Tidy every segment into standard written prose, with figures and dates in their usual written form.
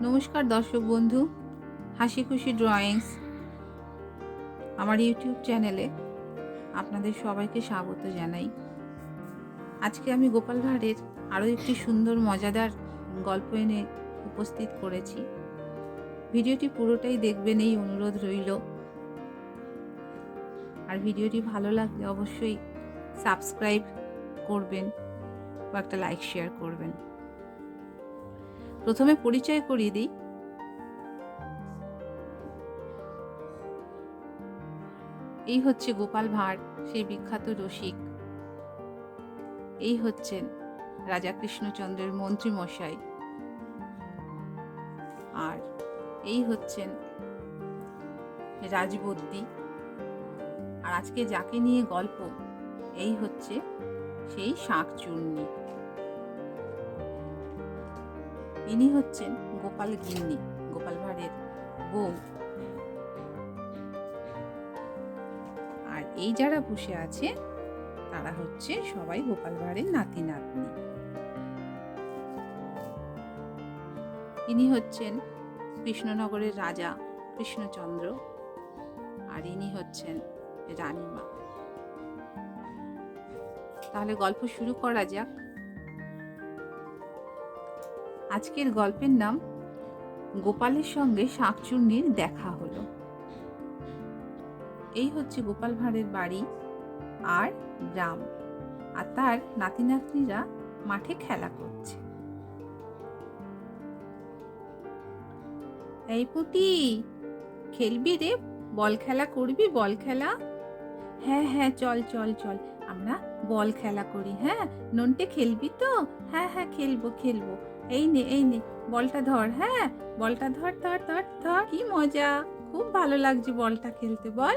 নমস্কার দর্শক বন্ধু, হাসি খুশি ড্রয়িংস আমার ইউটিউব চ্যানেলে আপনাদের সবাইকে স্বাগত জানাই। আজকে আমি গোপাল ভাঁড়ের আরও একটি সুন্দর মজাদার গল্প এনে উপস্থিত করেছি। ভিডিওটি পুরোটাই দেখবেন এই অনুরোধ রইল। আর ভিডিওটি ভালো লাগলে অবশ্যই সাবস্ক্রাইব করবেন বা একটা লাইক শেয়ার করবেন। প্রথমে পরিচয় করিয়ে দিই। এই হচ্ছে গোপাল ভাঁড়, সেই বিখ্যাত রসিক। এই হচ্ছেন রাজা কৃষ্ণচন্দ্রের মন্ত্রী মশাই, আর এই হচ্ছেন রাজবদ্যি। আর আজকে যাকে নিয়ে গল্প, এই হচ্ছে সেই শাঁকচুন্নী। ইনি হচ্ছেন গোপাল গিন্নি, গোপাল ভাঁড়ের বউ। আর এই যারা বসে আছে তারা হচ্ছে সবাই গোপাল ভাঁড়ের নাতি নাতনি। ইনি হচ্ছেন কৃষ্ণনগরের রাজা কৃষ্ণচন্দ্র, আর ইনি হচ্ছেন রানীমা। তাহলে গল্প শুরু করা যাক। আজকের গল্পের নাম গোপালের সঙ্গে শাঁকচুন্নির দেখা হলো। এই হচ্ছে গোপাল ভাঁড়ের বাড়ি আর গ্রাম, আর তার নাতি নাতনিরা মাঠে খেলা করছে। এই পুটি, খেলবি রে? বল খেলা করবি? বল খেলা? হ্যাঁ হ্যাঁ, চল চল চল, আমরা বল খেলা করি। হ্যাঁ নন্টে, খেলবি তো? হ্যাঁ হ্যাঁ, খেলবো খেলবো। এই নে এই নে, বলটা ধর। হ্যাঁ বলটা ধর ধর ধর ধর। কি মজা, খুব ভালো লাগছে বলটা খেলতে। বল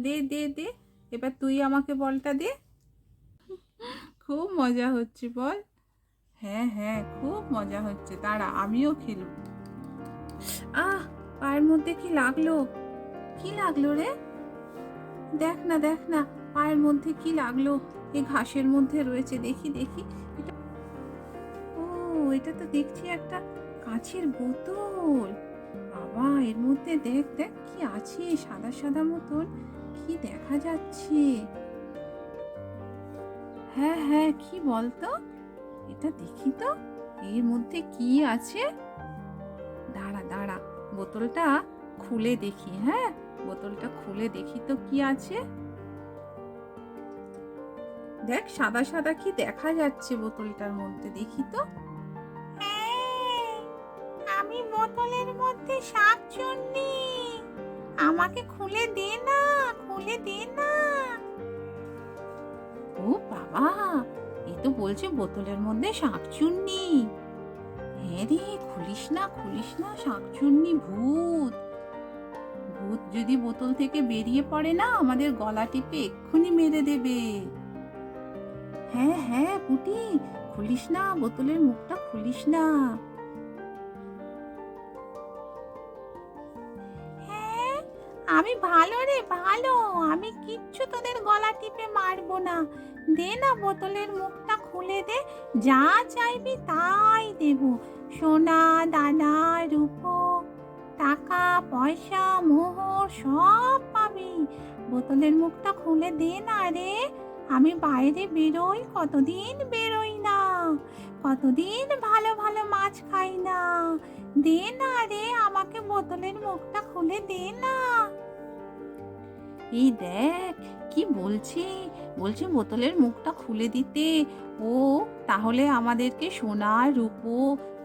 দে দে দে, এবার তুই আমাকে বলটা দে। খুব মজা হচ্ছে বল। হ্যাঁ হ্যাঁ, খুব মজা হচ্ছে, দাঁড়া আমিও খেলব। আহ, পায়ের মধ্যে কি লাগলো? কি লাগলো রে? দেখ না দেখ না, পায়ের মধ্যে কি লাগলো? এই ঘাসের মধ্যে রয়েছে, দেখি দেখি। এটা, ও, এটা তো দেখছি একটা কাঁচের বোতল। বাবা, এর মধ্যে দেখ দেখ কি আছে, সাদা সাদা মতন কি দেখা যাচ্ছে। হ্যাঁ হ্যাঁ, কি বলতো? এটা দেখি তো, এর মধ্যে কি আছে। দাঁড়া দাঁড়া, বোতলটা খুলে দেখি। হ্যাঁ, বোতলটা খুলে দেখি তো কি আছে। দেখ, সাদা সাদা কি দেখা যাচ্ছে বোতলটার মধ্যে, দেখি তো। আমি বোতলের মধ্যে শাঁকচুন্নী, আমাকে খুলে দে না, খুলে দে না। ও বাবা, এ তো বলছে বোতলের মধ্যে শাঁকচুন্নী। হ্যাঁ রে, খুলিস না খুলিস না, শাঁকচুন্নী ভূত। ভূত যদি বোতল থেকে বেরিয়ে পড়ে না, আমাদের গলা টিপে এক্ষুনি মেরে দেবে। হ্যাঁ হ্যাঁ পুটি, খুলিস না, বোতলের মুখটা খুলিস না। হ্যাঁ, আমি ভালো রে ভালো, আমি কিচ্ছু তোদের গলা টিপে মারবো না। দে না, বোতলের মুখটা খুলে দে, যা চাইবি তাই দেব। সোনা দানা রূপো, টাকা পয়সা মোহর সব পাবি। বোতলের মুখটা খুলে দে না রে। আমি বাইরে বেরোই, কতদিন বেরোই না, কতদিন ভালো ভালো মাছ খাই না। দে না রে, আমাকে বোতলের মুখটা খুলে দে না। এই দেখ কি বলছে, বলছে বোতলের মুখটা খুলে দিতে। ও তাহলে আমাদেরকে সোনা রূপো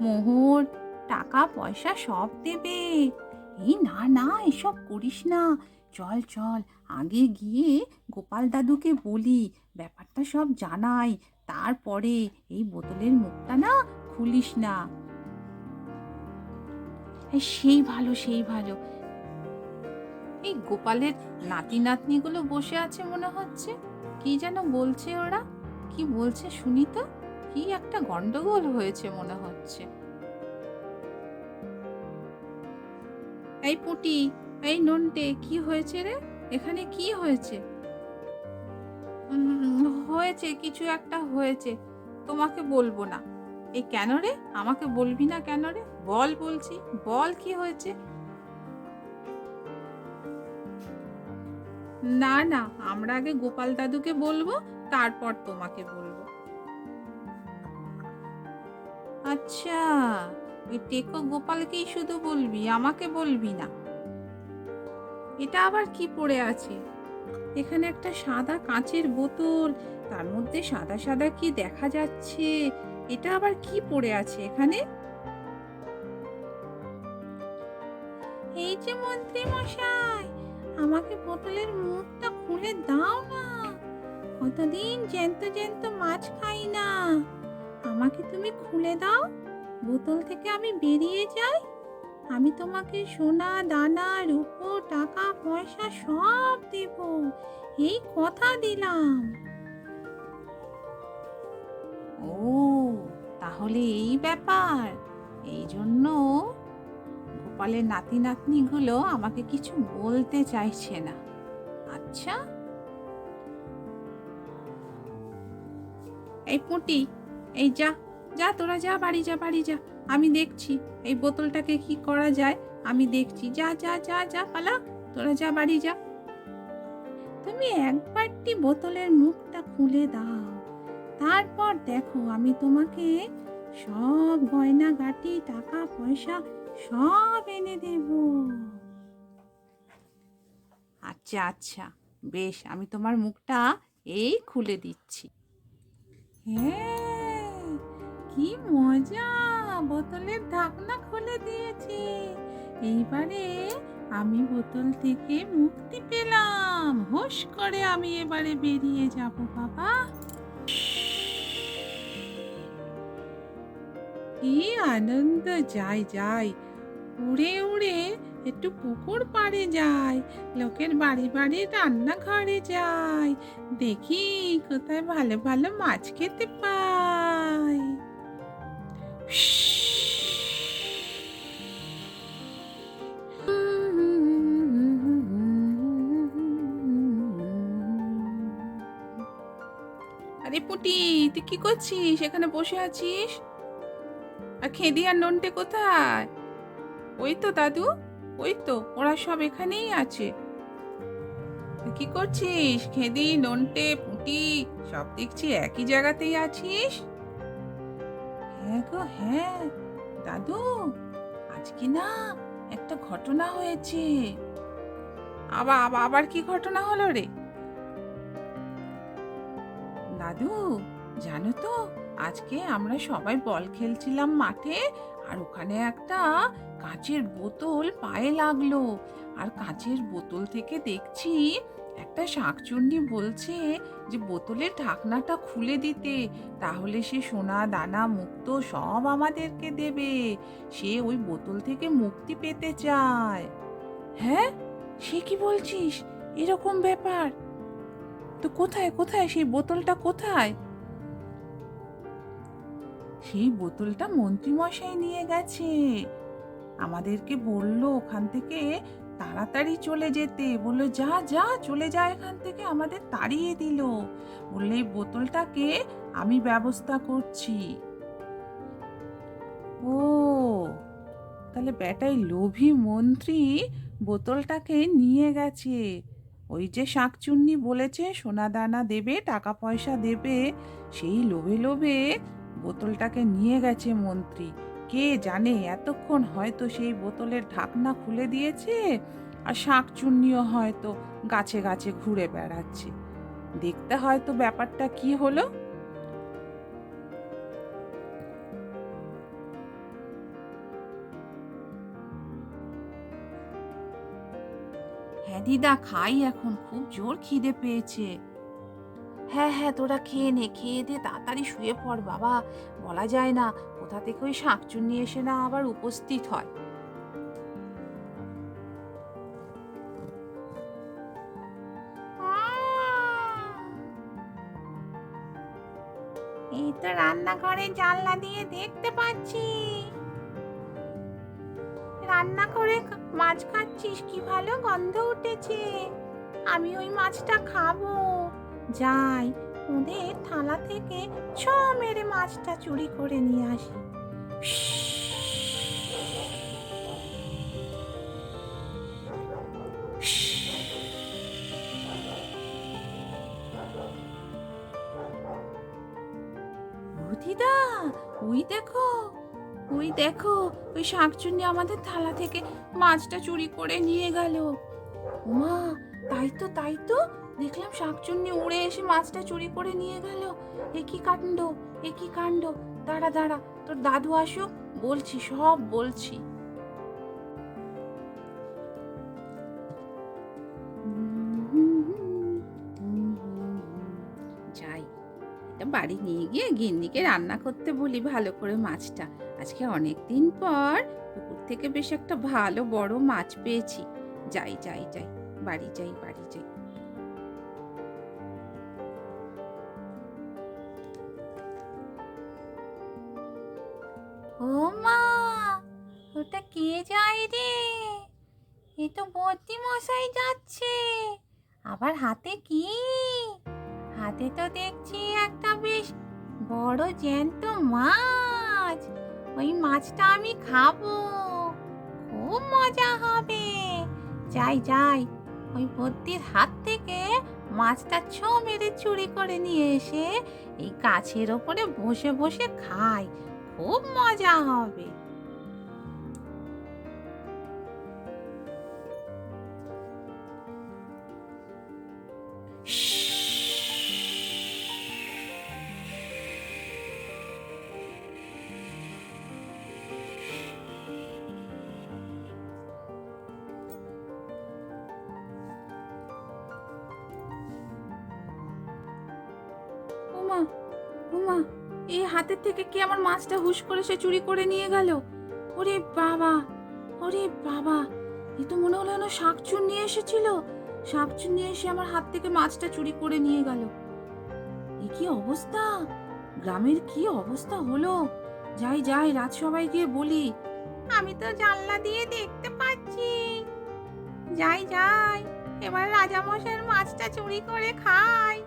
মোহর টাকা পয়সা সব দেবে। এই না না, এসব করিস না, চল চল আগে গিয়ে গোপাল দাদুকে বলি, ব্যাপারটা সব জানাই, তারপরে এই বোতলের মুখটা না খুলিস না। সেই ভালো সেই ভালো। এই গোপালের নাতি নাতনিগুলো বসে আছে মনে হচ্ছে, কি যেন বলছে ওরা। কি বলছে শুনি তো, কি একটা গন্ডগোল হয়েছে মনে হচ্ছে। এই পুটি, এই নন্টে, কি হয়েছে রে? এখানে কি হয়েছে? হয়েছে কিছু একটা হয়েছে, তোমাকে বলবো না। এই কেন রে? আমাকে বলবি না কেন রে? বল বলছি, বল কি হয়েছে? না না, আমরা আগে গোপাল দাদুকে বলবো, তারপর তোমাকে বলবো। আচ্ছা, ওই টেকো গোপালকেই শুধু বলবি, আমাকে বলবি না? এটা আবার কি পড়ে আছে? এখানে একটা সাদা কাঁচের বোতল, তার মধ্যে সাদা সাদা কি দেখা যাচ্ছে? এটা আবার কি পড়ে আছে এখানে? এই যে মন্ত্রী মশাই, আমাকে বোতলের মুখটা খুলে দাও না। কতদিন জ্যান্ত জ্যান্ত মাছ খাই না, আমাকে তুমি খুলে দাও, বোতল থেকে আমি বেরিয়ে যাই। আমি তোমাকে সোনা দানা রূপো টাকা পয়সা সব দেব, এই কথা দিলাম। ও, তাহলে এই ব্যাপার। এই জন্য গোপালের নাতি নাতনিগুলো আমাকে কিছু বলতে চাইছে না। আচ্ছা, এই পুঁটি, এই যা, যা তোরা যা, বাড়ি যা, বাড়ি যা। আমি দেখছি এই বোতলটাকে কি করা যায়, আমি দেখছি। যা যা যা যা, পালা, তোরা যা, বাড়ি যা। তুমি একবারটি বোতলের মুখটা খুলে দাও, তারপর দেখো আমি তোমাকে সব গয়নাগাটি টাকা পয়সা সব এনে দেব। আচ্ছা আচ্ছা, বেশ, আমি তোমার মুখটা এই খুলে দিচ্ছি। হ্যাঁ, কি মজা, বোতলের ঢাকনা খুলে দিয়েছে। এইবারে আমি বোতল থেকে মুক্তি পেলাম, হোস করে আমি এবারে বেরিয়ে যাব বাবা। কি আনন্দ! যাই যাই, উড়ে উড়ে একটু পুকুর পাড়ে যাই, লোকের বাড়ি বাড়ি রান্নাঘরে যাই, দেখি কোথায় ভালো ভালো মাছ খেতে পাই। আরে পুটি, তুই কি করছিস? এখানে বসে আছিস? আর খেদি আর নন্টে কোথায়? ওই তো দাদু, ওই তো ওরা সব এখানেই আছে। তুই কি করছিস? খেদি, নন্টে, পুঁটি সব দেখছি একই জায়গাতেই আছিস। হ্যাঁ গো হ্যাঁ, দাদু, আজকে না একটা ঘটনা হয়েছে। আবার কি ঘটনা হলো রে? দাদু, জানো তো, আজকে আমরা সবাই বল খেলছিলাম মাঠে, আর ওখানে একটা কাঁচের বোতল পায়ে লাগলো। আর কাঁচের বোতল থেকে দেখছি একটা শাকচুন্নি বলছে যে বোতলের ঢাকনাটা খুলে দিতে, তাহলে সে সোনা দানা মুক্ত সব আমাদেরকে দেবে। সে ওই বোতল থেকে মুক্তি পেতে চায়। হ্যাঁ, সে কি বলছিস? এরকম ব্যাপার? তো কোথায় কোথায় সেই বোতলটা কোথায়? সেই বোতলটা মন্ত্রীমশাই নিয়ে গেছে। আমাদেরকে বলল ওখান থেকে তাড়াতাড়ি চলে যেতে, বললো যা যা চলে যা এখান থেকে, আমাদের তাড়িয়ে দিল। বললে এই বোতলটাকে আমি ব্যবস্থা করছি। ও, তাহলে বেটাই লোভী মন্ত্রী বোতলটাকে নিয়ে গেছে। ওই যে শাকচুন্নি বলেছে সোনা দানা দেবে টাকা পয়সা দেবে, সেই লোভে লোভে বোতলটাকে নিয়ে গেছে মন্ত্রী। কে জানে এতক্ষণ হয়তো সেই বোতলের ঢাকনা খুলে দিয়েছে, আর শাকচুন্নিও হয়তো গাছে গাছে ঘুরে বেড়াচ্ছে। দেখতে হয়তো ব্যাপারটা কি হলো। হ্যাঁ দিদা, খাই, এখন খুব জোর খিদে পেয়েছে। হ্যাঁ হ্যাঁ, তোরা খেয়ে নে, খেয়ে দে তাড়াতাড়ি শুয়ে পড় বাবা। বলা যায় না কোথা থেকে ওই শাকচুন্নি এসে না আবার উপস্থিত হয়। এই তো রান্নাঘরে জানলা দিয়ে দেখতে পাচ্ছি। রান্না করে মাছ খাচ্ছিস, কি ভালো গন্ধ উঠেছে। আমি ওই মাছটা খাবো। যাই, ওদের থালা থেকে ছ মেরে মাছটা চুরি করে নিয়ে আসি। দিদা, ওই দেখো, ওই দেখো, ওই শাকচুন্নি আমাদের থালা থেকে মাছটা চুরি করে নিয়ে গেল। মা, তাই তো দেখলাম শাকচুন্নি উড়ে এসে মাছটা চুরি করে নিয়ে গেল। এ কি কাণ্ড, এ কি কাণ্ড! দাঁড়া দাঁড়া, তোর দাদু আসুক, বলছি, সব বলছি। যাই, এটা বাড়ি নিয়ে গিয়ে গিন্নিকে রান্না করতে বলি ভালো করে মাছটা। আজকে অনেক দিন পর পুকুর থেকে বেশ একটা ভালো বড় মাছ পেয়েছি। যাই যাই যাই, বাড়ি যাই, বাড়ি যাই। ও মা, ওটা কে যায় রে? এ তো বদ্যি মশাই যাচ্ছে। আবার হাতে কি? হাতে তো দেখছি একটা বেশ বড় জ্যান্ত মাছ। ওই মাছটা আমি খাবো, খুব মজা হবে। যাই যাই, ওই বদ্যির হাত থেকে মাছটা ছো মেরে চুরি করে নিয়ে এসে এই গাছের ওপরে বসে বসে খাই, খুব মজা হবে। ওমা, ওমা, এই হাতের থেকে কি আমার মাছটা হুশ করে সে চুরি করে নিয়ে গেল? ওরে বাবা, ওরে বাবা, এ তো মনে হলো যেন শাকচুন্নি এসেছিল। শাকচুন্নি এসে আমার হাত থেকে মাছটা চুরি করে নিয়ে গেল। এ কি অবস্থা! গ্রামের কি অবস্থা হলো! যাই যাই, রাজসভায় গিয়ে বলি। আমি তো জানলা দিয়ে দেখতে পাচ্ছি। যাই যাই, এবার রাজামশাইয়ের মাছটা চুরি করে খাই।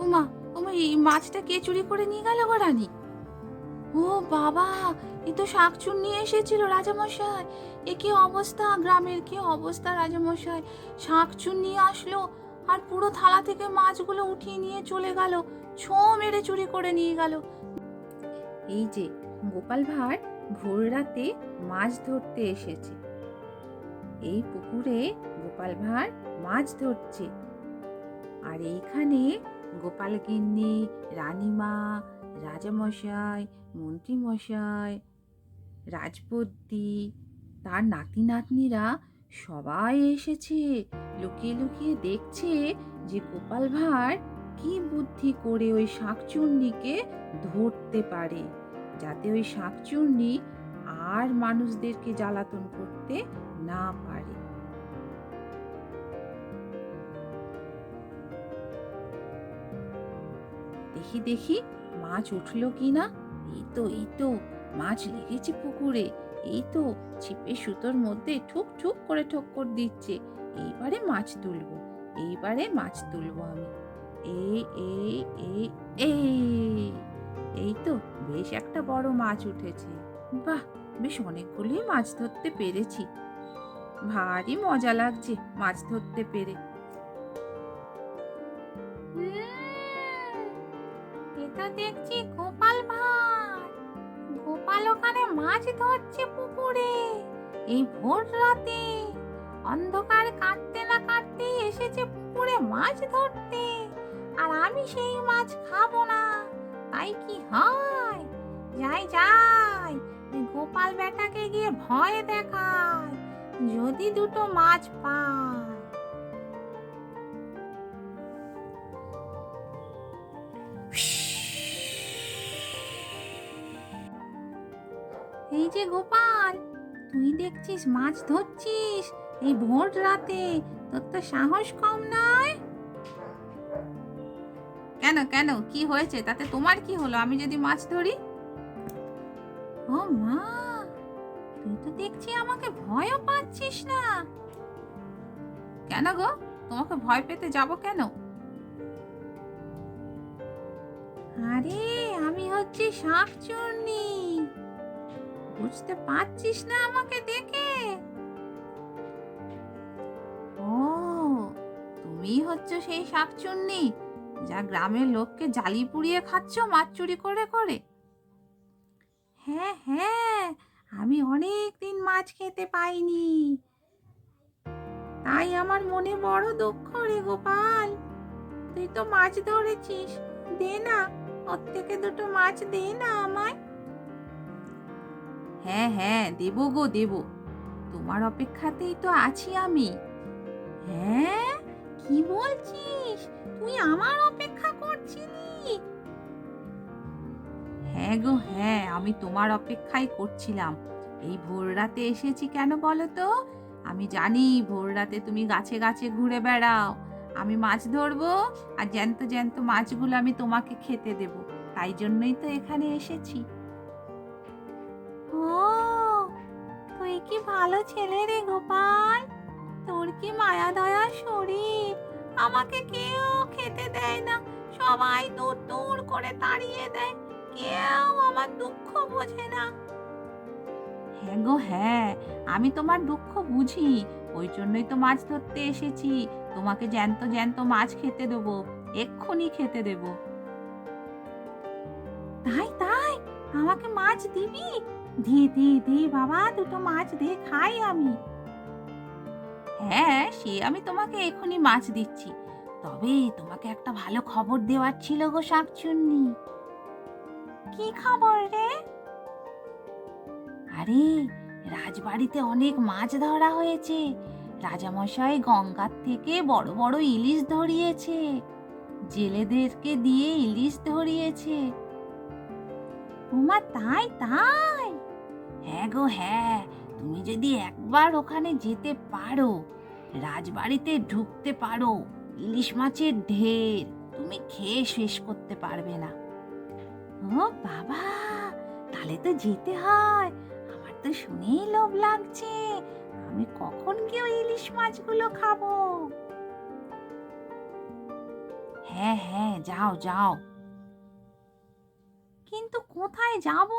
ওমা, ওমা, এই মাছটা কে চুরি করে নিয়ে গেল গো রানী? ও বাবা, এ তো শাকচুন্নি এসেছিল রাজামশাই। এ কি অবস্থা, গ্রামের কি অবস্থা রাজামশাই! শাকচুন্নি আসলো আর পুরো থালা থেকে মাছগুলো উঠিয়ে নিয়ে চলে গেল, ছো মেরে চুরি করে নিয়ে গেল। এই যে গোপাল ভাঁড় ভোর রাতে মাছ ধরতে এসেছে। এই পুকুরে গোপাল ভাঁড় মাছ ধরছে। আর এইখানে গোপাল গিন্নি, রানীমা, রাজামশাই, মন্ত্রীমশাই, রাজবদ্যি, তার নাতি নাতনিরা সবাই এসেছে। লুকিয়ে লুকিয়ে দেখছে যে গোপাল ভাঁড় কি বুদ্ধি করে ওই শাকচুন্নিকে ধরতে পারে, যাতে ওই শাকচুন্নি আর মানুষদেরকে জ্বালাতন করতে না পারে। দেখি দেখি মাছ উঠলো কিনা। এই তো মাছ লেগেছে পুকুরে। এই তো ছিপে সুতোর মধ্যে ঠুক ঠুক করে ঠক্কর দিচ্ছে। এইবারে মাছ তুলবো, এইবারে মাছ তুলবো আমি। এই এই এই এই এই তো বেশ একটা বড় মাছ উঠেছে। বাহ, বেশ অনেকগুলোই মাছ ধরতে পেরেছি। ভারী মজা লাগছে মাছ ধরতে পেরে। এটা দেখছি গোপাল ভাঁড়। গোপাল ওখানে মাছ ধরছে পুকুরে এই ভোর রাতে। অন্ধকার কাটতে না কাটতেই এসেছে পুকুরে মাছ ধরতে, আর আমি সেই মাছ খাবো না, তাই কি হয়? যাই যাই, গোপাল বেটাকে গিয়ে ভয় দেখায়, যদি দুটো মাছ পায়। এই যে গোপাল, তুই দেখছিস মাছ ধরছিস এই ভোর রাতে, তোর তো সাহস কম নয়। কেন কেন কি হয়েছে? তাতে তোমার কি হলো আমি যদি মাছ ধরি? ও মা, তুই তো দেখছি আমাকে ভয়ও পাচ্ছিস না। কেন গো, তোমাকে ভয় পেতে যাব কেন? আরে আমি হচ্ছি শাকচুন্নি, বুঝতে পারছিস না আমাকে দেখে? ও, তুমি হচ্ছে সেই শাকচুন্নি যা গ্রামের লোককে জালি পুড়িয়ে খাচ্ছ মাছ চুরি করে করে। হ্যাঁ হ্যাঁ, আমি অনেক দিন মাছ খেতে পাইনি, তাই আমার মনে বড় দুঃখ রে গোপাল। তুই তো মাছ ধরেছিস, দে না, ওর থেকে দুটো মাছ দে না আমায়। হ্যাঁ হ্যাঁ, দেবো গো দেবো, তোমার অপেক্ষাতেই তো আছি আমি। হ্যাঁ, কি বলছিস, তুই আমার অপেক্ষা করছিলি? হ্যাঁ গো হ্যাঁ, আমি তোমার অপেক্ষাই করছিলাম। এই ভোর রাতে এসেছি কেন বলো তো? আমি জানি ভোর রাতে তুমি গাছে গাছে ঘুরে বেড়াও, আমি মাছ ধরবো আর জ্যান্ত জ্যান্ত মাছগুলো আমি তোমাকে খেতে দেব, তাই জন্যই তো এখানে এসেছি। ও, তুই কি ভালো ছেলে রে গোপাল, তোর কি মায়া দয়া শরীর, আমাকে কেউ খেতে দেয় না, সবাই দূর দূর করে তাড়িয়ে দেয়, কেউ আমার দুঃখ বোঝে না। হ্যাঁ গো হ্যাঁ, আমি তোমার দুঃখ বুঝি, ওই জন্যই তো মাছ ধরতে এসেছি, তোমাকে জ্যান্ত জ্যান্ত মাছ খেতে দেবো, এক্ষুনি খেতে দেবো। তাই তাই, আমাকে মাছ দিবি? দে দে দে বাবা, দুটো মাছ দে, খাই আমি। হ্যাঁ, সে আমি তোমাকে এখনই মাছ দিচ্ছি, তবে তোমাকে একটা ভালো খবর দেওয়ার ছিল গো শাকচুন্নি। কি খবর রে? আরে, রাজবাড়িতে অনেক মাছ ধরা হয়েছে, রাজামশাই গঙ্গার থেকে বড় বড় ইলিশ ধরিয়েছে, জেলেদেরকে দিয়ে ইলিশ ধরিয়েছে। ওমা, তাই তাই? হ্যাঁ গো হ্যাঁ, তুমি যদি একবার ওখানে যেতে পারো, রাজবাড়িতে ঢুকতে পারো, ইলিশ মাছের ঢের, তুমি খেয়ে শেষ করতে পারবে না। ও বাবা, তাহলে তো যেতে হয়, আমার তো শুনেই লোভ লাগছে, আমি কখন গিয়ে ওই ইলিশ মাছগুলো খাবো। হ্যাঁ হ্যাঁ, যাও যাও। কিন্তু কোথায় যাব,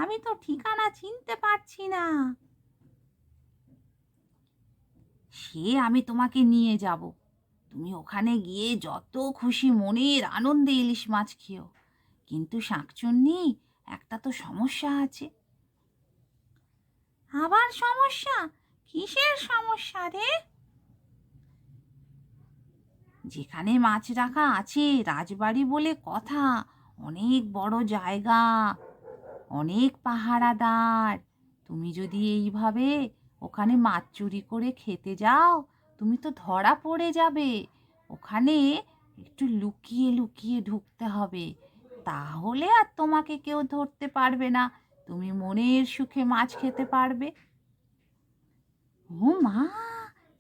আমি তো ঠিকানা চিনতে পারছি না। সে আমি তোমাকে নিয়ে যাব, তুমি ওখানে গিয়ে যত খুশি মনের আনন্দে ইলিশ মাছ খেও, কিন্তু শাকচুন্নি, একটা তো সমস্যা আছে। আবার সমস্যা? কিসের সমস্যা রে? যেখানে মাছ রাখা আছে রাজবাড়ি বলে কথা, অনেক বড় জায়গা, অনেক পাহারাদার, তুমি যদি এইভাবে ওখানে মাছ চুরি করে খেতে যাও, তুমি তো ধরা পড়ে যাবে। ওখানে একটু লুকিয়ে লুকিয়ে ঢুকতে হবে, তাহলে আর তোমাকে কেউ ধরতে পারবে না, তুমি মনের সুখে মাছ খেতে পারবে। ও মা,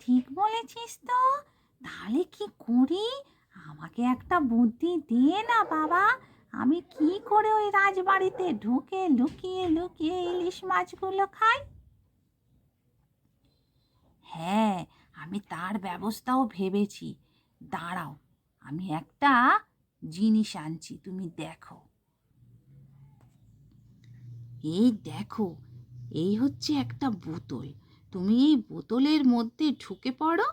ঠিক বলেছিস তো, তাহলে কি করি, আমাকে একটা বুদ্ধি দে না বাবা, আমি কি করে ওই রাজবাড়িতে ঢুকে লুকিয়ে লুকিয়ে ইলিশ মাছগুলো খাই? হ্যাঁ, আমি তার ব্যবস্থাও ভেবেছি, দাঁড়াও, আমি একটা জিনিস আনছি, তুমি দেখো। এই দেখো, এই হচ্ছে একটা বোতল, তুমি এই বোতলের মধ্যে ঢুকে পড়ো,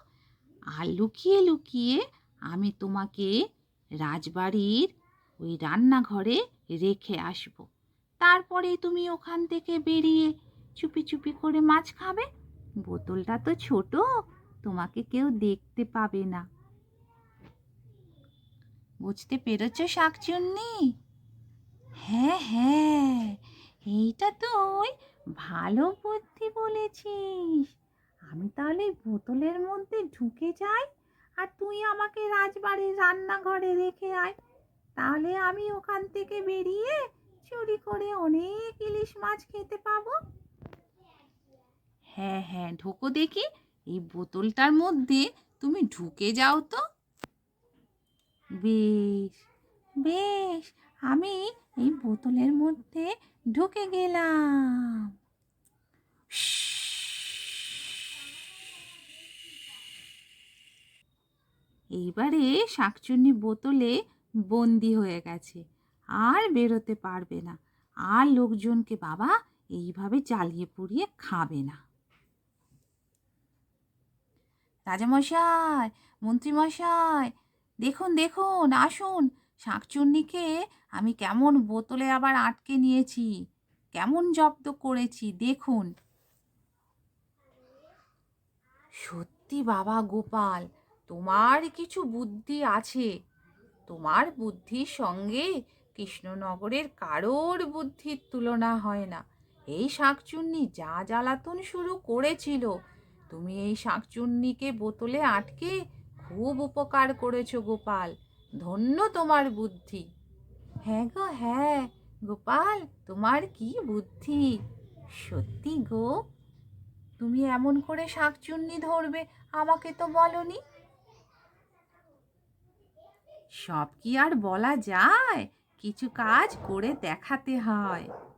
আর লুকিয়ে লুকিয়ে আমি তোমাকে রাজবাড়ির ওই রান্নাঘরে রেখে আসবো, তারপরে তুমি ওখান থেকে বেরিয়ে চুপি চুপি করে মাছ খাবে। বোতলটা তো ছোট, তোমাকে কেউ দেখতে পাবে না। বুঝতে পেরেছো শাকচুন্নি? হ্যাঁ হ্যাঁ, এইটা তুই ভালো বুদ্ধি বলেছিস, আমি তাহলে বোতলের মধ্যে ঢুকে যাই, আর তুই আমাকে রাজবাড়ির রান্নাঘরে রেখে আয়, তাহলে আমি ওখান থেকে বেরিয়ে চুরি করে অনেক ইলিশ মাছ খেতে পাবো। হ্যাঁ হ্যাঁ, ঢোকো দেখি, এই বোতলটার মধ্যে তুমি ঢুকে যাও তো। বেশ, বেশ, আমি এই বোতলের মধ্যে ঢুকে গেলাম। এইবারে শাকচুন্নি বোতলে বন্দি হয়ে গেছে, আর বেরোতে পারবে না, আর লোকজনকে বাবা এইভাবে জ্বালিয়ে পুড়িয়ে খাবে না। রাজামশাই, মন্ত্রীমশাই, দেখুন দেখুন, আসুন, শাকচুন্নিকে আমি কেমন বোতলে আবার আটকে নিয়েছি, কেমন জব্দ করেছি দেখুন। সত্যি বাবা গোপাল, তোমার কিছু বুদ্ধি আছে। তোমার বুদ্ধির সঙ্গে কৃষ্ণনগরের কারোর বুদ্ধির তুলনা হয় না। এই শাকচুন্নি যা জ্বালাতন শুরু করেছিল, তুমি এই শাকচুন্নিকে বোতলে আটকে খুব উপকার করেছো গোপাল। ধন্য তোমার বুদ্ধি। হ্যাঁ গো হ্যাঁ, গোপাল, তোমার কি বুদ্ধি! সত্যি গো, তুমি এমন করে শাকচুন্নি ধরবে আমাকে তো বলনি। সব কি আর বলা যায়, কিছু কাজ করে দেখাতে হয়।